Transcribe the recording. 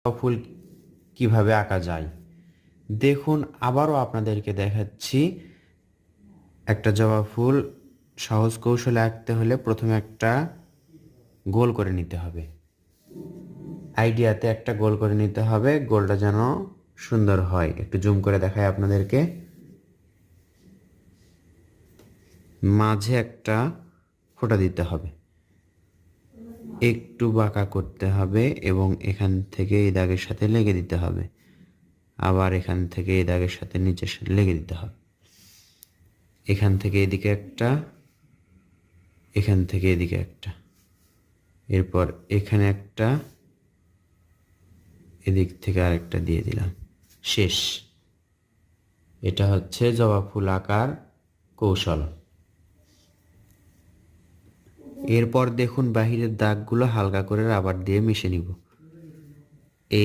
ফুল কিভাবে আঁকা যায়। দেখুন, আবারও আপনাদেরকে দেখাচ্ছি। একটা জবা ফুল সহজ কৌশলে আঁকতে হলে প্রথমে একটা গোল করে নিতে হবে। আইডিয়াতে একটা গোল করে নিতে হবে, গোলটা যেন সুন্দর হয়। একটু জুম করে দেখাই আপনাদেরকে। মাঝে একটা ফোঁটা দিতে হবে, একটু বাঁকা করতে হবে এবং এখান থেকে এই দাগের সাথে লেগে দিতে হবে। আবার এখান থেকে এই দাগের সাথে নিচের সাথে লেগে দিতে হবে। এখান থেকে এদিকে একটা, এখান থেকে এদিকে একটা, এরপর এখানে একটা, এদিক থেকে আরেকটা দিয়ে দিলাম। শেষ। এটা হচ্ছে জবা ফুল আঁকার কৌশল। এরপর দেখুন বাহিরের দাগগুলো হালকা করে রাবার দিয়ে মিশে নিব।